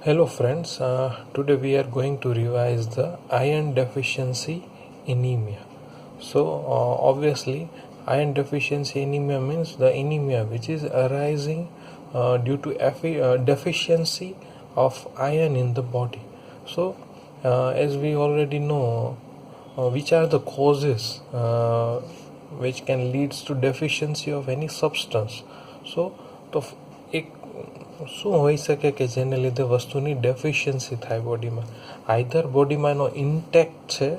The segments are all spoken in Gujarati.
Hello friends, today we are going to revise the iron deficiency anemia. Obviously iron deficiency anemia means the anemia which is arising due to deficiency of iron in the body. As we already know, which are the causes which can leads to deficiency of any substance. તો એક શું હોઈ શકે કે જેને લીધે વસ્તુની ડેફિશિયન્સી થાય બોડીમાં. આઈધર બોડીમાં એનો ઇન્ટેક્ટ છે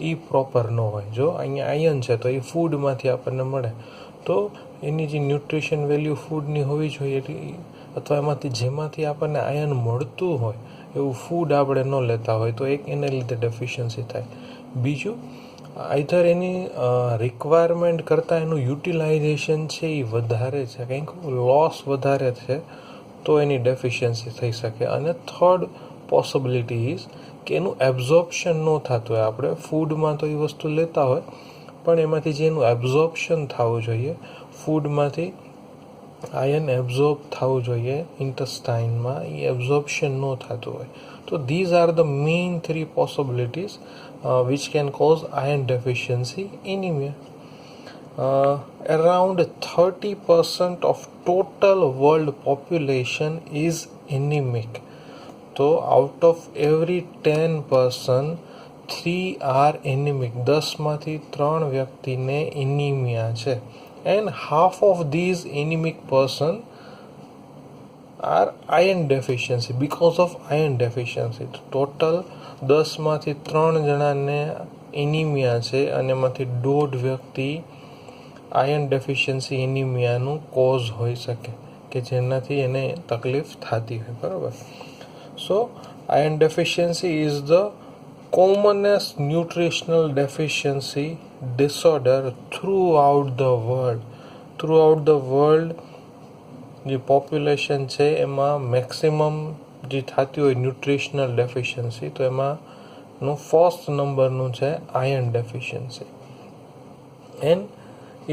એ પ્રોપર ન હોય. જો અહીંયા આયર્ન છે તો એ ફૂડમાંથી આપણને મળે, તો એની જે ન્યુટ્રિશન વેલ્યુ ફૂડની હોવી જોઈએ અથવા એમાંથી જેમાંથી આપણને આયર્ન મળતું હોય એવું ફૂડ આપણે ન લેતા હોય તો એક એને લીધે ડેફિશિયન્સી થાય. બીજું, આઈધર એની રિક્વાયરમેન્ટ કરતાં એનું યુટિલાઇઝેશન છે એ વધારે છે, કંઈક લોસ વધારે છે તો એની ડેફિશિયન્સી થઈ શકે. અને થર્ડ પોસિબિલિટી ઇઝ કે એનું એબ્ઝોર્પ્શન ન થતું હોય. આપણે ફૂડમાં તો એ વસ્તુ લેતા હોય પણ એમાંથી જે એનું એબ્ઝોર્પ્શન થવું જોઈએ, ફૂડમાંથી આયર્ન એબ્ઝોર્બ થવું જોઈએ ઇન્ટેસ્ટાઇનમાં, એ એબ્ઝોર્પ્શન ન થતું હોય. તો these are the main 3 possibilities which can cause iron deficiency anemia. Around 30% of total world population is anemic. So out of every 10 person, 3 are anemic. 10માંથી 3 વ્યક્તિને એનિમિયા છે. And half of these anemic person are iron deficiency because of iron deficiency. Total 10માંથી 3 જણાને એનિમિયા છે અને એમાંથી 1.5 વ્યક્તિ આયર્ન ડેફિશિયન્સી એનિમિયાનું કોઝ હોઈ શકે કે જેનાથી એને તકલીફ થતી હોય. બરાબર. So iron deficiency is the commonest nutritional deficiency disorder throughout the world. જે પોપ્યુલેશન છે એમાં મેક્સિમમ જે થતી હોય ન્યુટ્રિશનલ ડેફિશિયન્સી, તો એમાંનું ફર્સ્ટ નંબરનું છે iron deficiency. And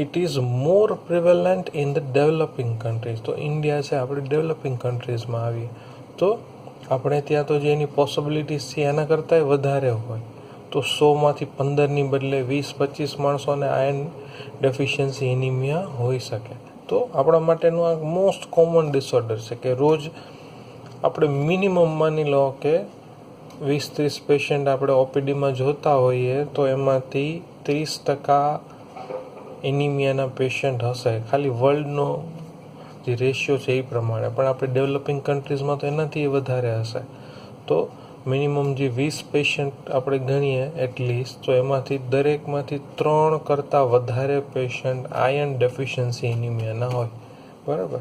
it is more prevalent in the developing countries. તો ઇન્ડિયા છે, આપણે ડેવલપિંગ કન્ટ્રીઝમાં આવીએ તો આપણે ત્યાં તો જે એની પોસિબિલિટીઝ છે એના કરતાંય વધારે હોય. તો 100માંથી 15ની બદલે 20-25 માણસોને આયર્ન ડેફિશિયન્સી એનિમિયા હોઈ શકે. તો આપણા માટેનું આ મોસ્ટ કોમન ડિસઓર્ડર છે કે રોજ આપણે મિનિમમ માની લો કે 20-30 પેશન્ટ આપણે ઓપીડીમાં જોતા હોઈએ તો એમાંથી 30% એનિમિયાના પેશન્ટ હશે. ખાલી વર્લ્ડનો જે રેશિયો છે એ પ્રમાણે, પણ આપણે ડેવલપિંગ કન્ટ્રીઝમાં તો એનાથી વધારે હશે. તો મિનિમમ જે 20 પેશન્ટ આપણે ગણીએ એટલીસ્ટ, તો એમાંથી દરેકમાંથી 3 કરતાં વધારે પેશન્ટ આયર્ન ડેફિશિયન્સી એનિમિયાના હોય. બરાબર.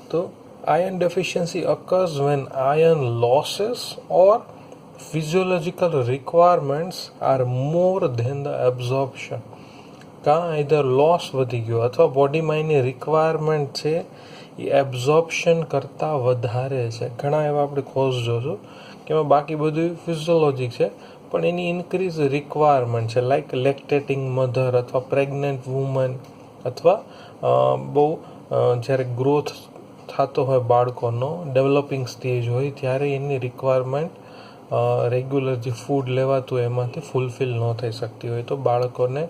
તો iron deficiency occurs when iron losses or physiological requirements are more than the absorption. કાં આઈધર લોસ વધી ગયો અથવા બોડીમાં એની રિક્વાયરમેન્ટ છે એ એબ્ઝોર્પ્શન કરતાં વધારે છે. ઘણા એવા આપણે કોઝ જોશું કે એમાં બાકી બધું ફિઝિયોલોજી છે પણ એની ઇન્ક્રીઝ રિક્વાયરમેન્ટ છે, લાઈક લેક્ટેટિંગ મધર અથવા પ્રેગ્નન્ટ વુમન અથવા બહુ જ્યારે ગ્રોથ થતો હોય બાળકોનો, ડેવલપિંગ સ્ટેજ હોય ત્યારે એની રિક્વાયરમેન્ટ રેગ્યુલર જે ફૂડ લેવાતું હોય એમાંથી ફૂલફિલ ન થઈ શકતી હોય તો બાળકોને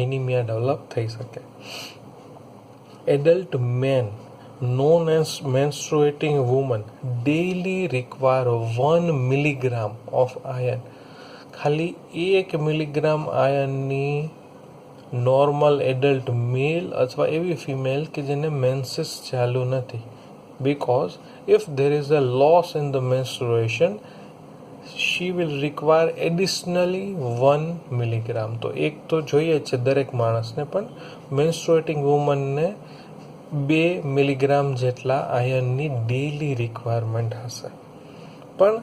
એનિમિયા ડેવલપ થઈ શકે. Adult men known as menstruating women daily require 1 milligram of iron. ખાલી 1 મિલીગ્રામ આયર્નની નોર્મલ એડલ્ટ મેલ અથવા એવી ફિમેલ કે જેને મેન્સિસ ચાલુ નથી, because if there is a loss in the menstruation she will require additionally 1 milligram. તો એક તો જોઈએ છે દરેક માણસને, પણ મેન્સ્ટ્રુએટિંગ વુમનને 2 મિલીગ્રામ જેટલા આયર્નની ડેઈલી રિક્વાયરમેન્ટ હશે. પણ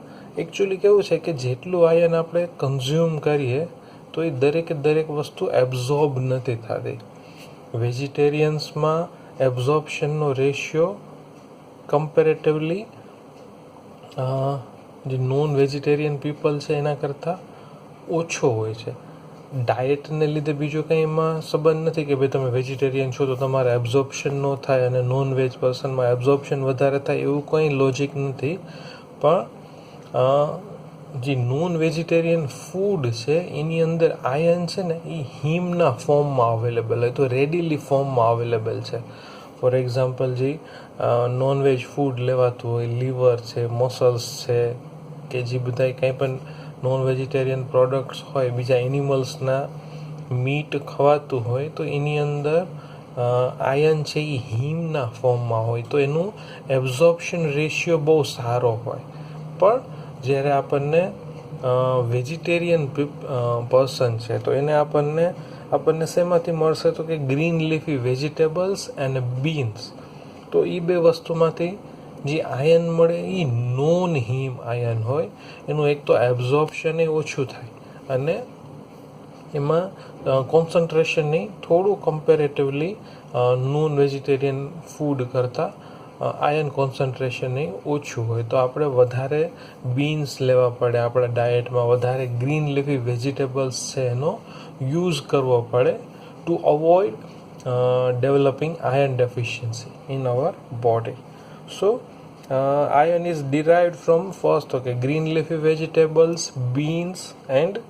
એકચ્યુઅલી કેવું છે કે જેટલું આયર્ન આપણે કન્ઝ્યુમ કરીએ તો એ દરેક વસ્તુ એબ્ઝોર્બ નથી થતી. વેજીટેરિયન્સમાં એબ્ઝોર્પ્શનનો રેશિયો કમ્પેરેટિવલી જે નોન વેજીટેરિયન પીપલ છે એના કરતાં ઓછો હોય છે. ડાયટને લીધે બીજો કંઈ એમાં સંબંધ નથી કે ભાઈ તમે વેજીટેરિયન છો તો તમારે એબ્ઝોર્પ્શન ન થાય અને નોન વેજ પર્સનમાં એબ્ઝોર્પ્શન વધારે થાય, એવું કંઈ લોજિક નથી. પણ જે નોન વેજીટેરિયન ફૂડ છે એની અંદર આયર્ન છે ને એ હિમના ફોર્મમાં અવેલેબલ હોય, તો રેડીલી ફોર્મમાં અવેલેબલ છે. ફોર એક્ઝામ્પલ જે નોન વેજ ફૂડ લેવાતું હોય, લીવર છે, મસલ્સ છે, કે જે બધા કંઈ પણ નોન વેજીટેરિયન પ્રોડક્ટ્સ હોય, બીજા એનિમલ્સના મીટ ખવાતું હોય, તો એની અંદર આયર્ન છે એ હિમના ફોર્મમાં હોય, તો એનું એબ્ઝોર્પ્શન રેશિયો બહુ સારો હોય. પણ જ્યારે આપણને વેજીટેરિયન પર્સન છે તો એને આપણને શેમાંથી મળશે તો કે ગ્રીન લીફી વેજીટેબલ્સ અને બીન્સ. તો એ બે વસ્તુમાંથી જે આયર્ન મળે એ નોન હિમ આયર્ન હોય. એનું એક તો એબ્ઝોર્પ્શન એ ઓછું થાય અને એમાં કોન્સન્ટ્રેશનની થોડું કમ્પેરેટિવલી નોન વેજીટેરિયન ફૂડ કરતાં આયર્ન કોન્સન્ટ્રેશન એ ઓછું હોય. તો આપણે વધારે બીન્સ લેવા પડે આપણા ડાયટમાં, વધારે ગ્રીન લીફી વેજીટેબલ્સ છે એનો યુઝ કરવો પડે two avoid developing iron deficiency in our body. So iron is derived from first green leafy vegetables, beans and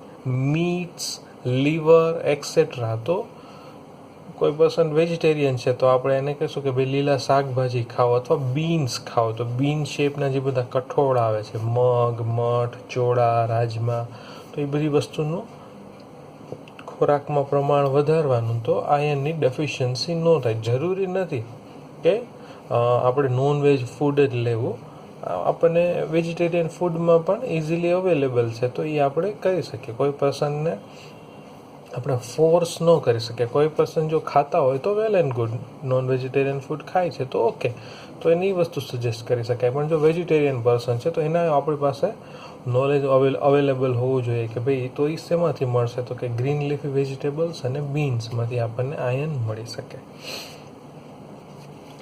meats, liver etc. તો કોઈ પર્સન વેજીટેરિયન છે તો આપણે એને કહીશું કે ભાઈ લીલા શાકભાજી ખાઓ અથવા બીન્સ ખાઓ. તો બીન શેપના જે બધા કઠોળ આવે છે, મગ, મઠ, ચોળા, રાજમા, તો એ બધી વસ્તુનું ખોરાકમાં પ્રમાણ વધારવાનું, તો આયર્નની ડેફિશિયન્સી ન થાય. જરૂરી નથી કે આપણે નોન વેજ ફૂડ જ લેવું, આપણને વેજીટેરિયન ફૂડમાં પણ ઇઝીલી અવેલેબલ છે, તો એ આપણે કરી શકીએ. કોઈ પર્સનને આપણે ફોર્સ ન કરી શકીએ. કોઈ પર્સન જો ખાતા હોય તો well and good, non vegetarian food ખાય છે તો ઓકે, તો એની વસ્તુ સજેસ્ટ કરી શકાય. પણ જો વેજીટેરિયન પર્સન છે તો એના આપણી પાસે નોલેજ અવેલેબલ હોવું જોઈએ કે ભાઈ તો એ શેમાંથી મળશે તો કે ગ્રીન લીફી વેજીટેબલ્સ અને બીન્સમાંથી આપણને આયર્ન મળી શકે.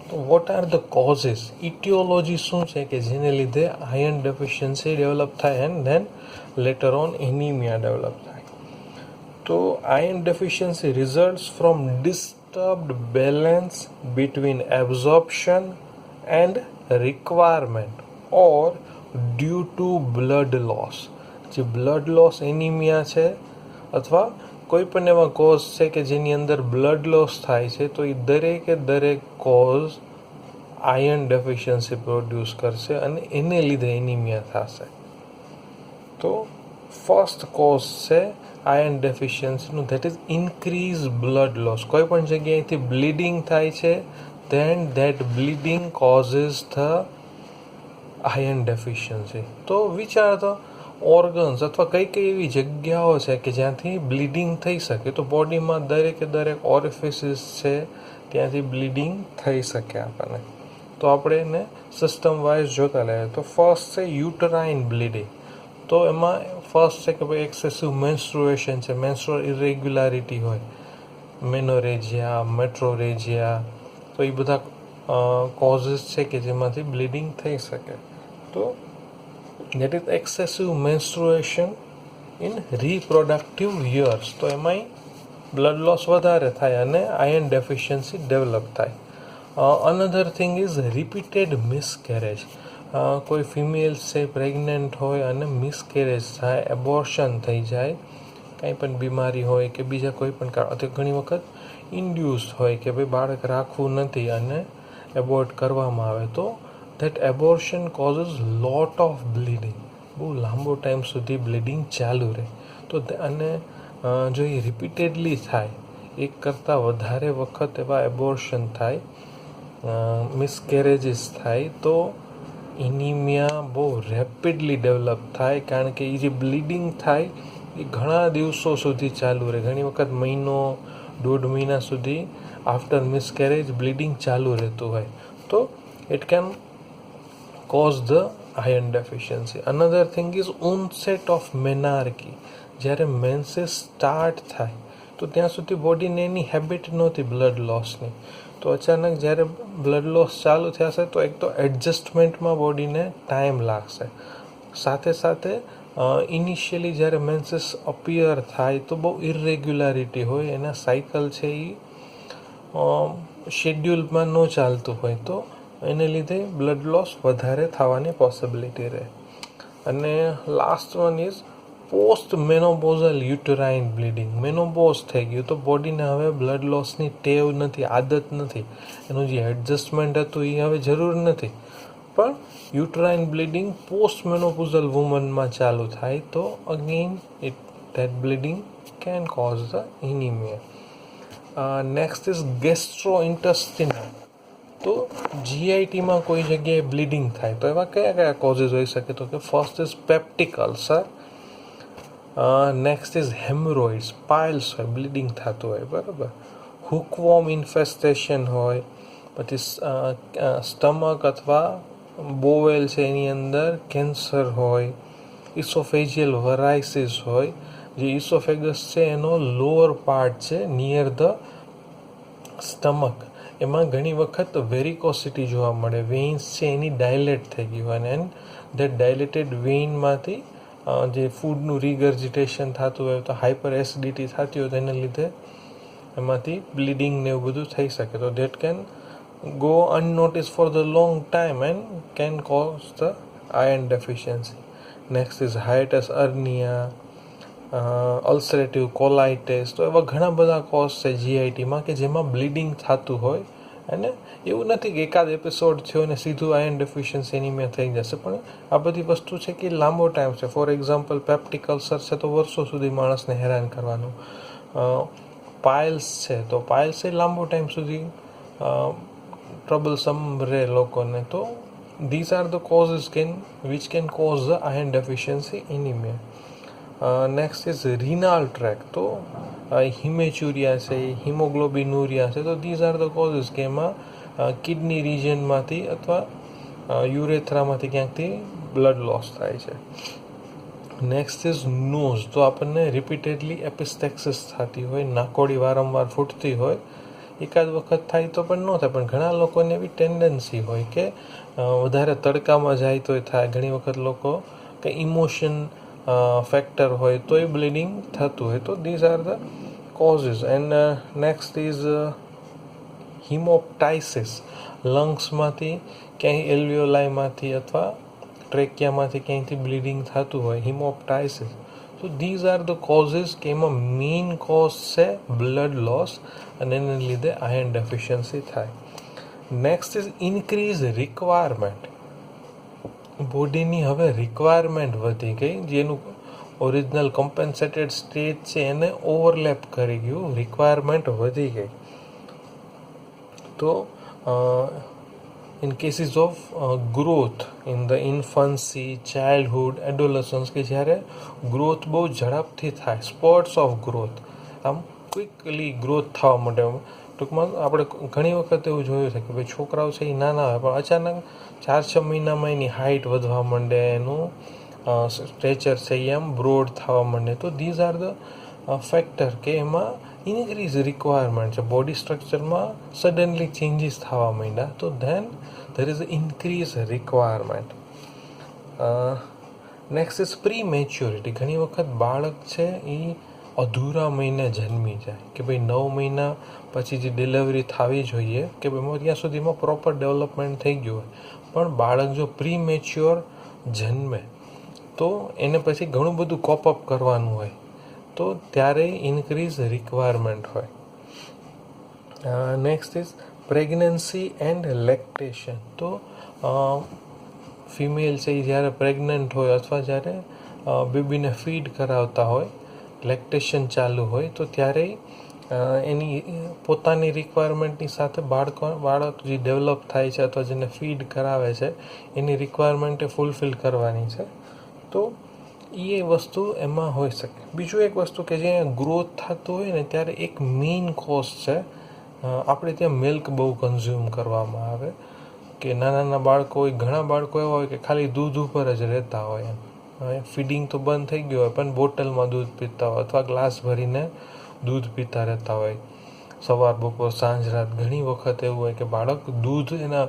તો વોટ આર ધ કોઝિસ, ઇટિયોલોજી શું છે કે જેને લીધે આયર્ન ડેફિશિયન્સી ડેવલપ થાય and then letter on anaemia develop થાય. તો iron deficiency results from disturbed balance between absorption and requirement or due to blood loss. જે બ્લડ લોસ એનિમિયા છે અથવા કોઈ પણ એવા કોઝ છે કે જેની અંદર બ્લડ લોસ થાય છે, તો એ દરેક કોઝ આયર્ન ડેફિશિયન્સી પ્રોડ્યુસ કરશે અને એને લીધે એનિમિયા થશે. તો ફર્સ્ટ કોઝ છે આયર્ન ડેફિશિયન્સીનું, that is increase blood loss. કોઈ પણ જગ્યાએથી બ્લીડિંગ થાય છે, then that bleeding causes the iron deficiency. તો વિચારતો ઓર્ગન્સ અથવા કઈ એવી જગ્યાઓ છે કે જ્યાંથી બ્લીડિંગ થઈ શકે. તો બોડીમાં દરેક ઓરિફિસીસ છે ત્યાંથી બ્લીડિંગ થઈ શકે આપણને. તો આપણે એને સિસ્ટમ વાઇઝ જોતા લઈએ. તો ફર્સ્ટ છે યુટરાઇન બ્લીડિંગ. તો એમાં ફર્સ્ટ છે કે ભાઈ એક્સેસિવ મેન્સ્ટ્રુએશન છે, મેન્સ્ટ્રુઅલ ઇરેગ્યુલારિટી હોય, મેનોરેજિયા, મેટ્રોરેજિયા, તો એ બધા કોઝિસ છે કે જેમાંથી બ્લીડિંગ થઈ શકે. તો that is excessive menstruation in reproductive years. તો એમાંય બ્લડ લોસ વધારે થાય અને આયર્ન ડેફિશિયન્સી ડેવલપ થાય. Another thing is repeated miscarriage. કોઈ ફિમેલ્સ છે પ્રેગ્નન્ટ હોય અને મિસકેરેજ થાય, એબોર્શન થઈ જાય, કંઈ પણ બીમારી હોય કે બીજા કોઈ પણ કારણ, અથવા ઘણી વખત ઇન્ડ્યુસ હોય કે ભાઈ બાળક રાખવું નથી અને એબોર્ટ કરવામાં આવે, તો that abortion causes lot of bleeding. બહુ લાંબો ટાઈમ સુધી બ્લીડિંગ ચાલુ રહે. તો અને જો એ રિપીટેડલી થાય, એક કરતાં વધારે વખત એવા એબોર્શન થાય, મિસકેરેજીસ થાય, તો એનિમિયા બહુ રેપિડલી ડેવલપ થાય. કારણ કે એ જે બ્લીડિંગ થાય એ ઘણા દિવસો સુધી ચાલુ રહે, ઘણી વખત મહિનો, 1.5 મહિના સુધી આફ્ટર મિસકેરેજ બ્લીડિંગ ચાલુ રહેતું હોય. તો it can cause the iron deficiency. Another thing is onset of menarche. જ્યારે મેન્સીસ સ્ટાર્ટ થાય તો ત્યાં સુધી બોડીને એની હેબિટ નહોતી બ્લડ લોસની. તો અચાનક જ્યારે બ્લડ લોસ ચાલુ થશે તો એક તો એડજસ્ટમેન્ટમાં બોડીને ટાઈમ લાગશે, સાથે ઇનિશિયલી જ્યારે મેન્સીસ અપિયર થાય તો બહુ ઇરેગ્યુલારિટી હોય, એના સાયકલ છે એ શેડ્યુલમાં ન ચાલતું હોય, તો એને લીધે બ્લડ લોસ વધારે થવાની પોસિબિલિટી રહે. અને last one is post menopausal uterine bleeding. Menopause થઈ ગયું તો બોડીને હવે બ્લડ લોસની ટેવ નથી, આદત નથી, એનું જે એડજસ્ટમેન્ટ હતું એ હવે જરૂર નથી, પણ યુટરાઇન બ્લીડિંગ પોસ્ટ મેનોપોઝલ વુમનમાં ચાલુ થાય તો again that bleeding can cause the anemia. Next is gastrointestinal. તો જીઆઈટીમાં કોઈ જગ્યાએ બ્લીડિંગ થાય તો એવા કયા કયા કોઝિસ હોઈ શકે? તો કે first is peptic ulcer, next is haemorrhoids, piles હોય, બ્લીડિંગ થતું હોય, બરાબર, હુકવોર્મ ઇન્ફેસ્ટેશન હોય, પછી સ્ટમક અથવા બોવેલ છે એની અંદર કેન્સર હોય, ઇસોફેજિયલ વરાઇસિસ હોય, જે ઇસોફેગસ છે એનો લોઅર પાર્ટ છે નિયર ધ સ્ટમક, એમાં ઘણી વખત વેરિકોસિટી જોવા મળે, વેઇન્સ છે એની ડાયલેટ થઈ ગઈ હોય, એન્ડ દેટ ડાયલેટેડ વેઇનમાંથી જે ફૂડનું રિગર્જિટેશન થતું હોય તો હાઇપર એસિડિટી થતી હોય તો એને લીધે એમાંથી બ્લીડિંગ ને એવું બધું થઈ શકે. તો that can go unnoticed for the long time and can cause the iron deficiency. Next is hiatus hernia, ulcerative colitis. તો એવા ઘણા બધા કોઝ છે જીઆઈટીમાં કે જેમાં બ્લીડિંગ થતું હોય, અને એવું નથી કે એકાદ એપિસોડ થયો અને સીધું આયર્ન ડેફિશિયન્સી એનિમિયા થઈ જશે, પણ આ બધી વસ્તુ છે કે લાંબો ટાઈમ છે. ફોર એક્ઝામ્પલ પેપ્ટિક અલ્સર છે તો વર્ષો સુધી માણસને હેરાન કરવાનું, પાઇલ્સ છે તો પાઇલ્સ એ લાંબો ટાઈમ સુધી troublesome રહે લોકોને. તો these are the causes which can cause the iron deficiency anemia. Next is renal tract. તો હિમેચ્યુરિયા છે, હિમોગ્લોબિનુરિયા છે, તો these are the causes કે એમાં કિડની રિજનમાંથી અથવા યુરેથ્રામાંથી ક્યાંકથી બ્લડ લોસ થાય છે. Next is nose. તો આપણને રિપીટેડલી એપિસ્ટેક્સિસ થતી હોય, નાકોડી વારંવાર ફૂટતી હોય, એકાદ વખત થાય તો પણ ન થાય, પણ ઘણા લોકોને એવી ટેન્ડન્સી હોય કે વધારે તડકામાં જાય તોય થાય, ઘણી વખત લોકો કે ઇમોશન ફેક્ટર હોય તોય બ્લીડિંગ થતું હોય. તો these are the causes. And next is haemoptysis. લંગ્સમાંથી ક્યાંય એલ્વિયોલાઈમાંથી અથવા ટ્રેકિયામાંથી ક્યાંયથી બ્લીડિંગ થતું હોય, હિમોપ્ટાઇસિસ. તો ધીઝ આર ધ કોઝિસ કે એમાં મેઇન કોઝ છે બ્લડ લોસ, અને એને લીધે આયર્ન ડેફિશિયન્સી થાય. Next is increase requirement. બોડીની હવે રિક્વાયરમેન્ટ વધી ગઈ, જેનું ઓરિજિનલ કમ્પેન્સેટેડ સ્ટેટ છે એને ઓવરલેપ કરી ગયું, રિક્વાયરમેન્ટ વધી ગઈ. તો in cases of growth in the infancy, childhood, adolescence, કે જ્યારે ગ્રોથ બહુ ઝડપથી થાય, સ્પોર્ટ્સ ઓફ ગ્રોથ, આમ ક્વિકલી ગ્રોથ થવા માટે. ટૂંકમાં આપણે ઘણી વખત એવું જોયું છે કે ભાઈ છોકરાઓ છે એ નાના હોય પણ અચાનક 4-6 મહિનામાં એની હાઇટ વધવા માંડે, એનું સ્ટ્રેચર છે એ આમ બ્રોડ થવા માંડે. તો ધીઝ આર ધ ફેક્ટર કે એમાં ઇન્ક્રીઝ રિક્વાયરમેન્ટ છે, બોડી સ્ટ્રક્ચરમાં સડનલી ચેન્જીસ થવા માંડ્યા, તો then there is increase requirement. Next is pre maturity. ઘણી વખત બાળક છે એ અધૂરા મહિને જન્મી જાય, કે ભાઈ 9 મહિના પછી જે ડિલિવરી થવી જોઈએ કે ભાઈ ત્યાં સુધીમાં પ્રોપર ડેવલપમેન્ટ થઈ ગયું હોય, પણ બાળક જો પ્રી મેચ્યોર જન્મે તો એને પછી ઘણું બધું કોપઅપ કરવાનું હોય, તો ત્યારે ઇન્ક્રીઝ રિક્વાયરમેન્ટ હોય. Next is pregnancy and lactation. તો ફિમેલ છે એ જ્યારે પ્રેગ્નન્ટ હોય અથવા જ્યારે બેબીને ફીડ કરાવતા હોય, લેક્ટેશન ચાલુ હોય, તો ત્યારે એની પોતાની રિક્વાયરમેન્ટની સાથે બાળક જે ડેવલપ થાય છે અથવા જેને ફીડ કરાવે છે એની રિક્વાયરમેન્ટ એ ફૂલફિલ કરવાની છે. તો એ વસ્તુ એમાં હોઈ શકે. બીજું એક વસ્તુ કે જે ગ્રોથ થતું હોય ને ત્યારે એક મેઇન કોઝ છે, આપણે ત્યાં મિલ્ક બહુ કન્ઝ્યુમ કરવામાં આવે, કે નાના બાળકો હોય, ઘણા બાળકો એવા હોય કે ખાલી દૂધ ઉપર જ રહેતા હોય, ફીડિંગ તો બંધ થઈ ગયું હોય પણ બોટલમાં દૂધ પીતા હોય અથવા ગ્લાસ ભરીને દૂધ પીતા રહેતા હોય, સવાર બપોર સાંજ રાત. ઘણી વખત એવું હોય કે બાળક દૂધ એના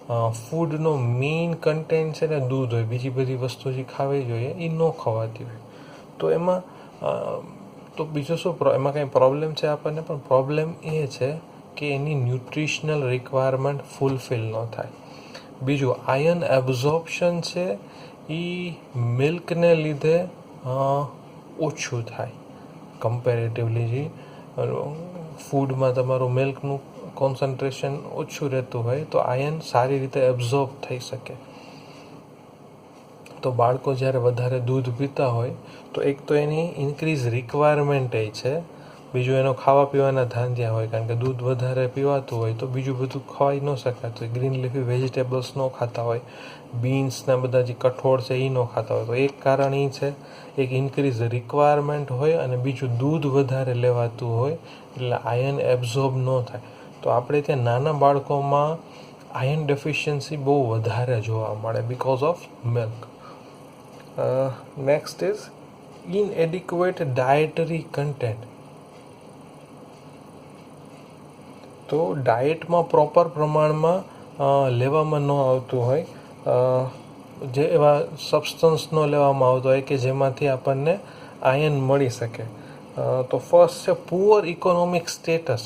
ફૂડનો મેઇન કન્ટેન્ટ છે ને દૂધ હોય, બીજી બધી વસ્તુ જે ખાવી જોઈએ એ ન ખવાતી હોય, તો એમાં તો બીજો શું એમાં કંઈ પ્રોબ્લેમ છે આપણને? પણ પ્રોબ્લેમ એ છે કે એની ન્યુટ્રિશનલ રિક્વાયરમેન્ટ ફૂલફિલ ન થાય. બીજું, આયર્ન એબ્ઝોર્પ્શન છે એ મિલ્કને લીધે ઓછું થાય કમ્પેરેટિવલી. જે ફૂડમાં તમારું મિલ્કનું કોન્સન્ટ્રેશન ઓછું રહેતું હોય તો આયર્ન સારી રીતે એબ્ઝોર્બ થઈ શકે. તો બાળકો જ્યારે વધારે દૂધ પીતા હોય તો એક તો એની ઇન્ક્રીઝ રિક્વાયરમેન્ટ એ છે, બીજું એનો ખાવા પીવાના ધાંધ્યા હોય, કારણ કે દૂધ વધારે પીવાતું હોય તો બીજું બધું ખવાઈ ન શકાતું હોય, ગ્રીન લીફી વેજીટેબલ્સ ન ખાતા હોય, બીન્સના બધા જે કઠોળ છે એ ન ખાતા હોય. તો એક કારણ એ છે, એક ઇન્ક્રીઝ રિક્વાયરમેન્ટ હોય અને બીજું દૂધ વધારે લેવાતું હોય એટલે આયર્ન એબ્ઝોર્બ ન થાય. તો આપણે ત્યાં નાના બાળકોમાં આયર્ન ડેફિશિયન્સી બહુ વધારે જોવા મળે because of milk. Next is inadequate dietary content. તો ડાયટમાં પ્રોપર પ્રમાણમાં લેવામાં ન આવતું હોય, જે એવા સબસ્ટન્સ ન લેવામાં આવતો હોય કે જેમાંથી આપણને આયર્ન મળી શકે. તો ફર્સ્ટ છે પુઅર ઇકોનોમિક સ્ટેટસ,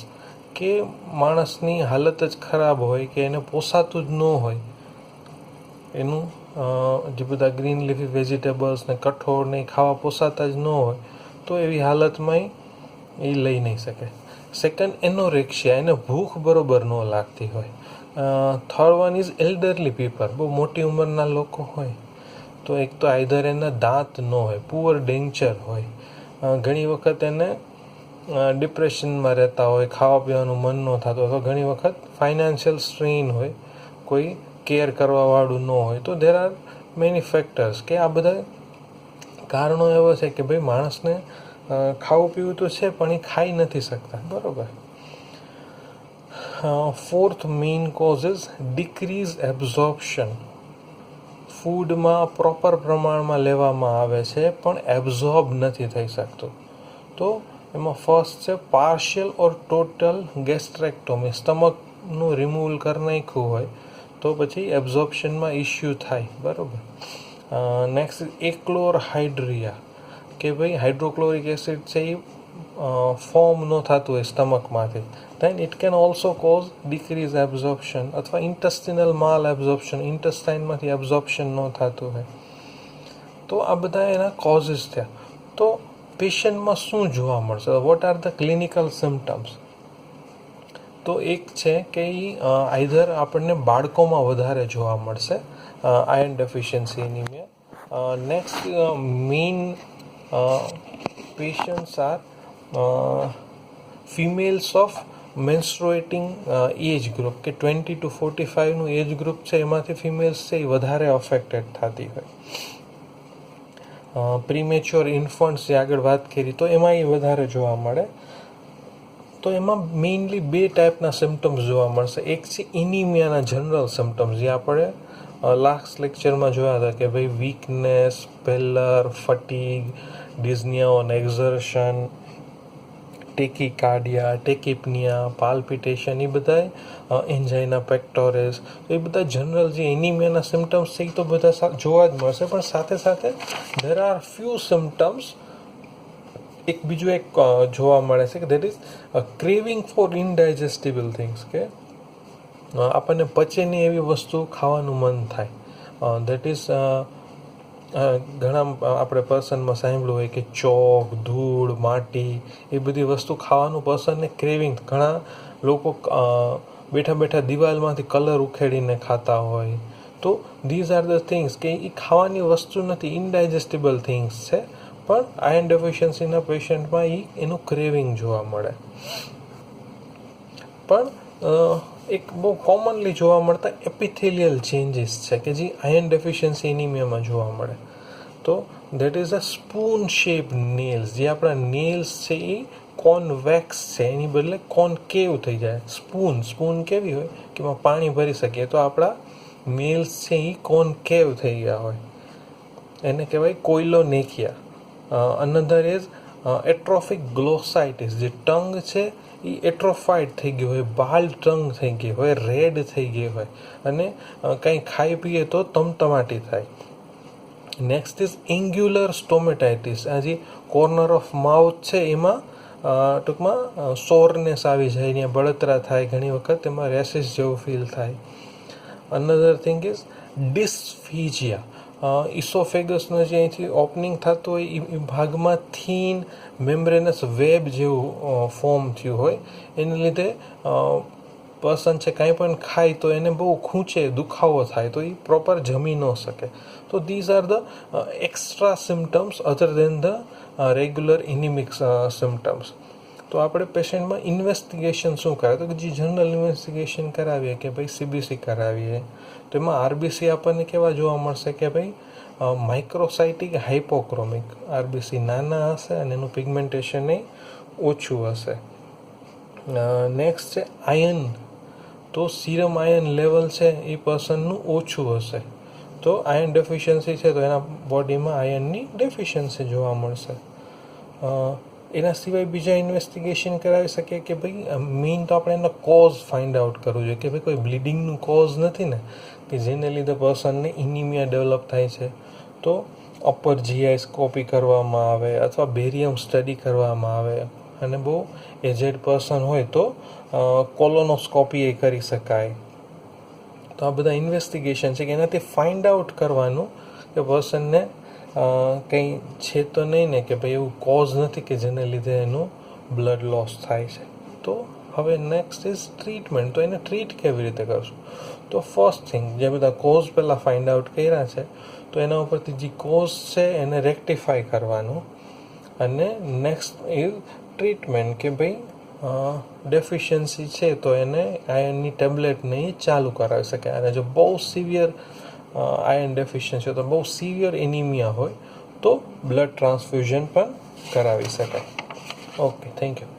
કે માણસની હાલત જ ખરાબ હોય કે એને પોસાતું જ ન હોય એનું જે બધા ગ્રીન લીફી વેજીટેબલ્સ ને કઠોળ ને ખાવા પોસાતા જ ન હોય તો એવી હાલતમાં એ લઈ નહીં શકે. સેકન્ડ, એનોરેક્સિયા, એને ભૂખ બરોબર ન લાગતી હોય. Third one is elderly people, બહુ મોટી ઉંમરના લોકો હોય તો એક તો આઈધર એના દાંત ન હોય, પુઅર ડેન્ચર હોય, ઘણી વખત એને ડિપ્રેશનમાં રહેતા હોય, ખાવા પીવાનું મન ન થતું હોય, તો ઘણી વખત ફાઇનાન્શિયલ સ્ટ્રેઇન હોય, કોઈ કેર કરવાવાળું ન હોય. તો દેર આર મેની ફેક્ટર્સ કે આ બધા કારણો એવા છે કે ભાઈ માણસને ખાવું પીવું તો છે પણ એ ખાઈ નથી શકતા, બરાબર. Fourth main cause is decrease absorption. ફૂડમાં પ્રોપર પ્રમાણમાં લેવામાં આવે છે પણ એબ્ઝોર્બ નથી થઈ શકતું. તો એમાં ફર્સ્ટ છે પાર્શિયલ ઓર ટોટલ ગેસ્ટ્રેક્ટોમી, સ્ટમકનું રિમૂવલ કરી નાખ્યું હોય તો પછી એબ્ઝોર્પ્શનમાં ઇસ્યુ થાય, બરાબર. નેક્સ્ટ એક્લોરહાઇડ્રિયા, કે ભાઈ હાઇડ્રોક્લોરિક એસિડ છે એ ફોર્મ ન થતું હોય સ્ટમકમાંથી, then it can also cause decrease absorption અથવા intestinal mal absorption, ઇન્ટેસ્ટાઇનમાંથી એબ્ઝોર્પ્શન ન થતું હોય. તો આ બધા એના કોઝિસ થયા. તો પેશન્ટમાં શું જોવા મળશે? What are the clinical symptoms? તો એક છે કે એ આઈધર આપણને બાળકોમાં વધારે જોવા મળશે iron deficiency anaemia. Next main patients are females of menstruating age group, કે 20 to 45નું એજ ગ્રુપ છે એમાંથી ફિમેલ્સ છે એ વધારે અફેક્ટેડ થતી હોય. પ્રીમેચ્યોર ઇન્ફન્ટ્સ જે આગળ વાત કરી તો એમાં એ વધારે જોવા મળે. તો એમાં મેઇનલી બે ટાઈપના સિમ્ટમ્સ જોવા મળશે. એક છે ઇનિમિયાના જનરલ સિમ્ટમ્સ, જે આપણે લાસ્ટ લેક્ચરમાં જોયા હતા કે ભાઈ વીકનેસ, પેલર, ફટીગ, ડિઝનિયા ઓન એક્ઝર્શન, ટેકીકાર્ડિયા, ટેકિપનિયા, પાલ્પિટેશન, એ બધા એન્જાઇના પેક્ટોરિસ, એ બધા જનરલ જે એનિમિયાના સિમ્ટમ્સ છે એ તો બધા જોવા જ મળશે. પણ સાથે સાથે ધેર આર ફ્યુ સિમ્ટમ્સ એક બીજું એક જોવા મળે છે કે that is craving for indigestible things, કે આપણને પચે નહીં એવી વસ્તુ ખાવાનું મન થાય. દેટ ઇઝ ઘણા આપણે પર્સનમાં સાંભળ્યું હોય કે ચોક, ધૂળ, માટી, એ બધી વસ્તુ ખાવાનું પર્સનને ક્રેવિંગ. ઘણા લોકો બેઠા બેઠા દિવાલમાંથી કલર ઉખેડીને ખાતા હોય. તો ધીઝ આર ધ થિંગ્સ કે એ ખાવાની વસ્તુ નથી, ઇનડાયજેસ્ટિબલ થિંગ્સ છે, પણ આયર્ન ડેફિશિયન્સીના પેશન્ટમાં એનું ક્રેવિંગ જોવા મળે. પણ એક બહુ કોમનલી જોવા મળતા એપિથેલિયલ ચેન્જીસ છે કે જે આયર્ન ડેફિશિયન્સી એનિમિયામાં જોવા મળે. તો that is a spoon shape nails, જે આપણા નેલ્સ છે એ કોનવેક્સ છે, એની બદલે કોનકેવ થઈ જાય. સ્પૂન કેવી હોય કે એમાં પાણી ભરી શકીએ, તો આપણા નેલ્સ છે એ કોનકેવ થઈ ગયા હોય, એને કહેવાય કોઇલોનેકિયા. અનધર ઇઝ એટ્રોફિક ગ્લોસાઇટિસ, જે ટંગ છે એ એટ્રોફાઈડ થઈ ગયું હોય, બાલ્ડ ટંગ થઈ ગઈ હોય, રેડ થઈ ગઈ હોય અને કંઈ ખાઈ પીએ તો તમતમાટી થાય. Next is angular stomatitis. આ જે કોર્નર ઓફ માઉથ છે એમાં ટૂંકમાં સોરનેસ આવી જાય, ત્યાં બળતરા થાય, ઘણી વખત એમાં રેસિસ જેવું ફીલ થાય. Another thing is dysphagia. ઇસોફેગસનો જે અહીંથી ઓપનિંગ થતું હોય એ ભાગમાં થીન મેમ્બ્રેનસ વેબ જેવું ફોર્મ થયું હોય, એને લીધે પર્સન છે કાંઈ પણ ખાય તો એને બહુ ખૂંચે, દુખાવો થાય, તો એ પ્રોપર જમી ન શકે. તો these are the extra symptoms other than the regular anaemic symptoms. તો આપણે પેશન્ટમાં ઇન્વેસ્ટિગેશન શું કરાય, તો કે જે જનરલ ઇન્વેસ્ટિગેશન કરાવીએ કે ભાઈ સીબીસી કરાવીએ, તો એમાં આરબીસી આપણને કેવા જોવા મળશે કે ભાઈ માઇક્રોસાઇટિક હાઇપોક્રોમિક. આરબીસી નાના હશે અને એનું પિગમેન્ટેશન એ ઓછું હશે. નેક્સ્ટ છે આયન. તો સીરમ આયન લેવલ છે એ પર્સનનું ઓછું હશે, તો આયન ડેફિશિયન્સી છે તો એના બોડીમાં આયનની ડેફિશિયન્સી જોવા મળશે. એના સિવાય બીજા ઇન્વેસ્ટિગેશન કરાવી શકીએ કે ભાઈ મેઇન તો આપણે એનો કોઝ ફાઇન્ડ આઉટ કરવું જોઈએ કે ભાઈ કોઈ બ્લીડિંગનું કોઝ નથી ને કે જેને લીધે પર્સનને ઇનિમિયા ડેવલપ થાય છે. તો અપર જીઆઈ સ્કોપી કરવામાં આવે અથવા બેરિયમ સ્ટડી કરવામાં આવે, અને બહુ એજેડ પર્સન હોય તો કોલોનોસ્કોપી એ કરી શકાય. તો આ બધા ઇન્વેસ્ટિગેશન છે કે એનાથી ફાઇન્ડ આઉટ કરવાનું કે પર્સનને કંઈ છે તો નહીં ને કે ભાઈ એવું કોઝ નથી કે જેને લીધે એનું બ્લડ લોસ થાય છે. તો હવે નેક્સ્ટ ઇઝ ટ્રીટમેન્ટ. તો એને ટ્રીટ કેવી રીતે કરશું? તો ફર્સ્ટ થિંગ, જે બધા કોઝ પહેલાં ફાઇન્ડ આઉટ કર્યા છે તો એના ઉપરથી જે કોઝ છે એને રેક્ટિફાય કરવાનું, અને નેક્સ્ટ ઇઝ ટ્રીટમેન્ટ કે ભાઈ ડેફિશિયન્સી છે તો એને આયનની ટેબ્લેટને ચાલુ કરાવી શકાય. અને જો બહુ સિવિયર આયન ડેફિશિયન્સી તો બહુ સિવિયર એનિમિયા હોય તો બ્લડ ટ્રાન્સફ્યુઝન પણ કરાવી શકાય. Okay, thank you.